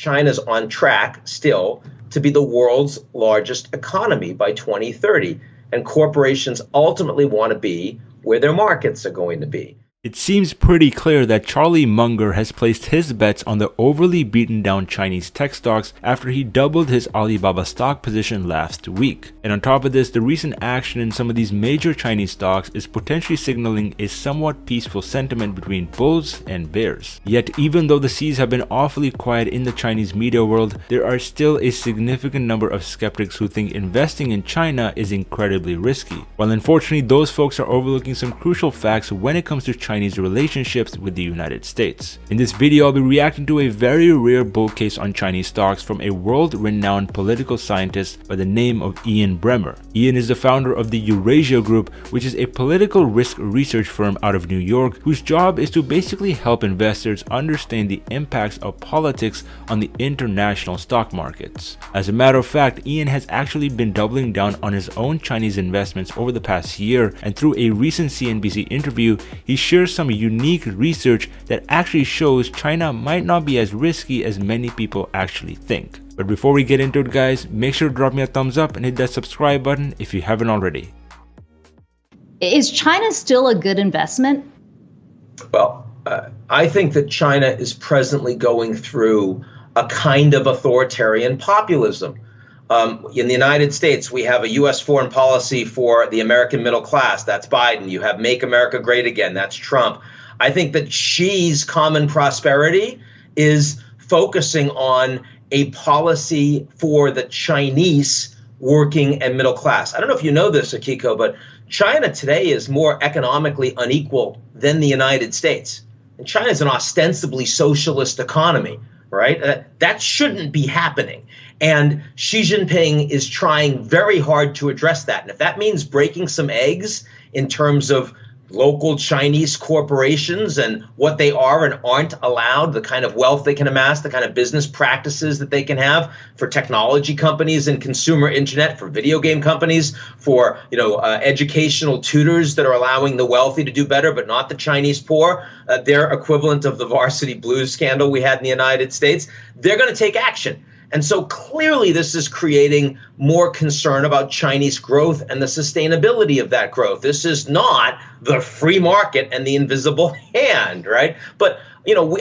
China's on track still to be the world's largest economy by 2030. And corporations ultimately want to be where their markets are going to be. It seems pretty clear that Charlie Munger has placed his bets on the overly beaten down Chinese tech stocks after he doubled his Alibaba stock position last week. And on top of this, the recent action in some of these major Chinese stocks is potentially signaling a somewhat peaceful sentiment between bulls and bears. Yet even though the seas have been awfully quiet in the Chinese media world, there are still a significant number of skeptics who think investing in China is incredibly risky. While unfortunately those folks are overlooking some crucial facts when it comes to Chinese relationships with the United States. In this video, I'll be reacting to a very rare bull case on Chinese stocks from a world-renowned political scientist by the name of Ian Bremmer. Ian is the founder of the Eurasia Group, which is a political risk research firm out of New York, whose job is to basically help investors understand the impacts of politics on the international stock markets. As a matter of fact, Ian has actually been doubling down on his own Chinese investments over the past year, and through a recent CNBC interview, he shares some unique research that actually shows China might not be as risky as many people actually think. But before we get into it, guys, make sure to drop me a thumbs up and hit that subscribe button if you haven't already. Is China still a good investment? Well, I think that China is presently going through a kind of authoritarian populism. In the United States, we have a U.S. foreign policy for the American middle class. That's Biden. You have Make America Great Again. That's Trump. I think that Xi's common prosperity is focusing on a policy for the Chinese working and middle class. I don't know if you know this, Akiko, but China today is more economically unequal than the United States. And China is an ostensibly socialist economy, right? That shouldn't be happening. And Xi Jinping is trying very hard to address that. And if that means breaking some eggs in terms of local Chinese corporations and what they are and aren't allowed, the kind of wealth they can amass, the kind of business practices that they can have for technology companies and consumer internet, for video game companies, for educational tutors that are allowing the wealthy to do better, but not the Chinese poor, their equivalent of the Varsity Blues scandal we had in the United States, they're going to take action. And so clearly this is creating more concern about Chinese growth and the sustainability of that growth. This is not the free market and the invisible hand, right? But,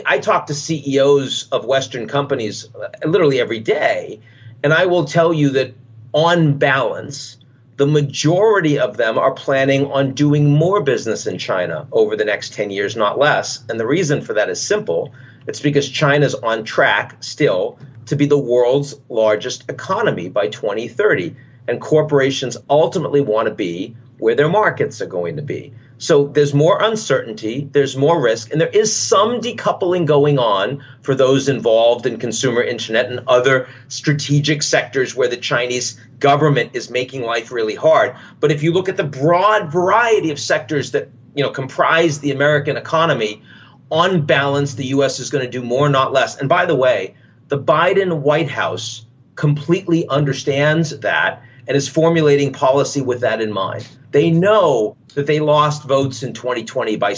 I talk to CEOs of Western companies literally every day, and I will tell you that on balance, the majority of them are planning on doing more business in China over the next 10 years, not less. And the reason for that is simple. It's because China's on track still to be the world's largest economy by 2030. And corporations ultimately want to be where their markets are going to be. So there's more uncertainty, there's more risk, and there is some decoupling going on for those involved in consumer internet and other strategic sectors where the Chinese government is making life really hard. But if you look at the broad variety of sectors that comprise the American economy, on balance, the U.S. is going to do more, not less. And by the way, the Biden White House completely understands that and is formulating policy with that in mind. They know that they lost votes in 2020 by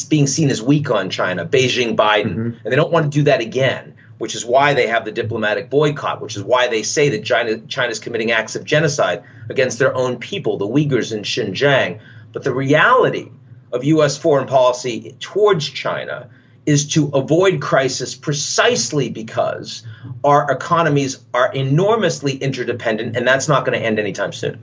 being seen as weak on China, Beijing, Biden, and they don't want to do that again, which is why they have the diplomatic boycott, which is why they say that China's committing acts of genocide against their own people, the Uyghurs in Xinjiang. But the reality of U.S. foreign policy towards China is to avoid crisis precisely because our economies are enormously interdependent, and that's not going to end anytime soon.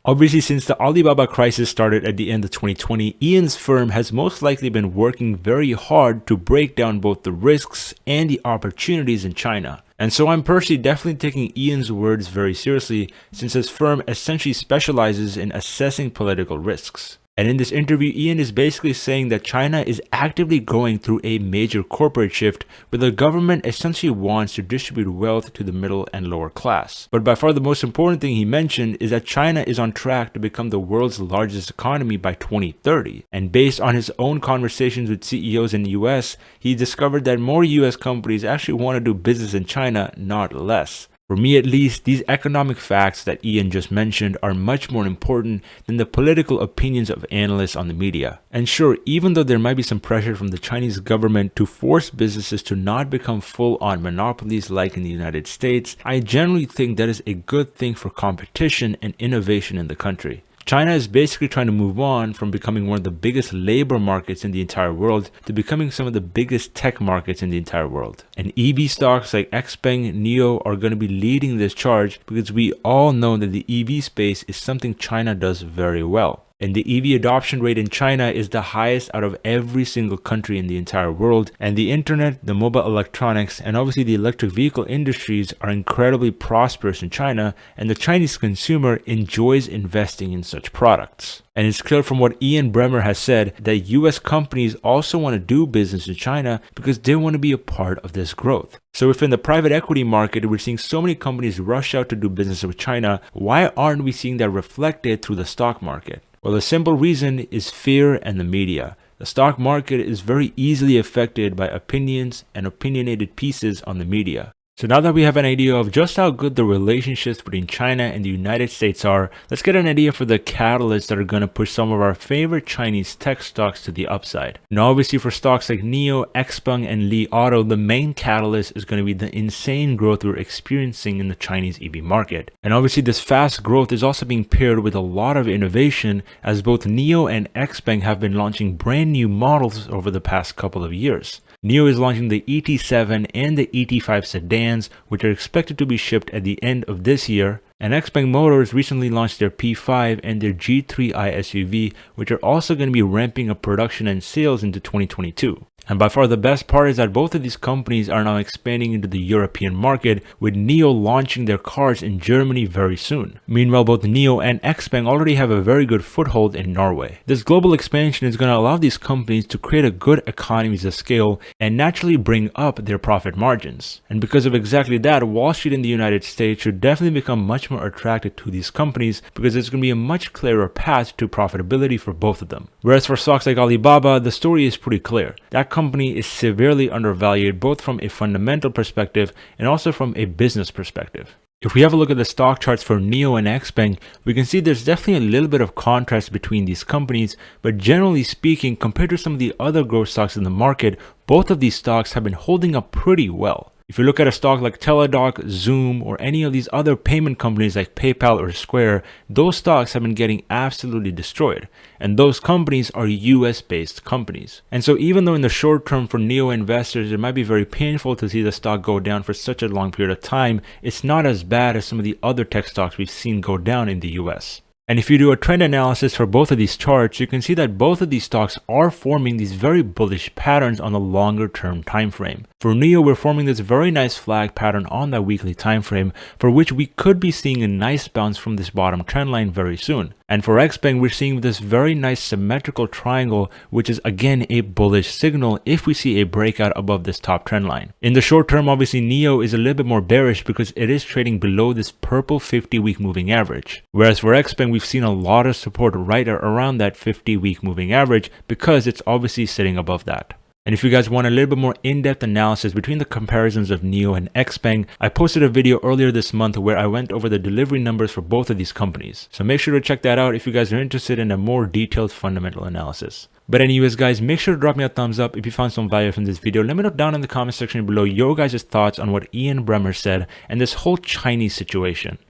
Obviously, since the Alibaba crisis started at the end of 2020, Ian's firm has most likely been working very hard to break down both the risks and the opportunities in China. And so I'm personally definitely taking Ian's words very seriously, since his firm essentially specializes in assessing political risks. And in this interview, Ian is basically saying that China is actively going through a major corporate shift where the government essentially wants to distribute wealth to the middle and lower class. But by far the most important thing he mentioned is that China is on track to become the world's largest economy by 2030. And based on his own conversations with CEOs in the US, he discovered that more US companies actually want to do business in China, not less. For me at least, these economic facts that Ian just mentioned are much more important than the political opinions of analysts on the media. And sure, even though there might be some pressure from the Chinese government to force businesses to not become full-on monopolies like in the United States, I generally think that is a good thing for competition and innovation in the country. China is basically trying to move on from becoming one of the biggest labor markets in the entire world to becoming some of the biggest tech markets in the entire world. And EV stocks like XPeng, Nio are going to be leading this charge because we all know that the EV space is something China does very well. And the EV adoption rate in China is the highest out of every single country in the entire world. And the internet, the mobile electronics, and obviously the electric vehicle industries are incredibly prosperous in China, and the Chinese consumer enjoys investing in such products. And it's clear from what Ian Bremmer has said that US companies also want to do business in China because they want to be a part of this growth. So if in the private equity market we're seeing so many companies rush out to do business with China, why aren't we seeing that reflected through the stock market? Well, the simple reason is fear and the media. The stock market is very easily affected by opinions and opinionated pieces on the media. So now that we have an idea of just how good the relationships between China and the United States are, let's get an idea for the catalysts that are going to push some of our favorite Chinese tech stocks to the upside. Now obviously for stocks like Nio, XPeng, and Li Auto, the main catalyst is going to be the insane growth we're experiencing in the Chinese EV market. And obviously this fast growth is also being paired with a lot of innovation, as both Nio and XPeng have been launching brand new models over the past couple of years. Nio is launching the ET7 and the ET5 sedans, which are expected to be shipped at the end of this year. And XPEng Motors recently launched their P5 and their G3i SUV, which are also going to be ramping up production and sales into 2022. And by far the best part is that both of these companies are now expanding into the European market, with Nio launching their cars in Germany very soon. Meanwhile, both Nio and XPeng already have a very good foothold in Norway. This global expansion is going to allow these companies to create a good economies of scale and naturally bring up their profit margins. And because of exactly that, Wall Street in the United States should definitely become much more attracted to these companies because there's going to be a much clearer path to profitability for both of them. Whereas for stocks like Alibaba, the story is pretty clear. That company is severely undervalued both from a fundamental perspective and also from a business perspective. If we have a look at the stock charts for Nio and XPeng, we can see there's definitely a little bit of contrast between these companies, but generally speaking, compared to some of the other growth stocks in the market, both of these stocks have been holding up pretty well. If you look at a stock like Teladoc, Zoom, or any of these other payment companies like PayPal or Square, those stocks have been getting absolutely destroyed. And those companies are US-based companies. And so even though in the short term for Nio investors, it might be very painful to see the stock go down for such a long period of time, it's not as bad as some of the other tech stocks we've seen go down in the US. And if you do a trend analysis for both of these charts, you can see that both of these stocks are forming these very bullish patterns on the longer term time frame. For Nio, we're forming this very nice flag pattern on that weekly time frame, for which we could be seeing a nice bounce from this bottom trend line very soon. And for XPeng, we're seeing this very nice symmetrical triangle, which is again a bullish signal if we see a breakout above this top trend line. In the short term, obviously Nio is a little bit more bearish because it is trading below this purple 50-week moving average. Whereas for XPeng, we've seen a lot of support right around that 50-week moving average because it's obviously sitting above that. And if you guys want a little bit more in-depth analysis between the comparisons of Nio and XPeng, I posted a video earlier this month where I went over the delivery numbers for both of these companies. So make sure to check that out if you guys are interested in a more detailed fundamental analysis. But anyways guys, make sure to drop me a thumbs up if you found some value from this video. Let me know down in the comment section below your guys' thoughts on what Ian Bremmer said and this whole Chinese situation.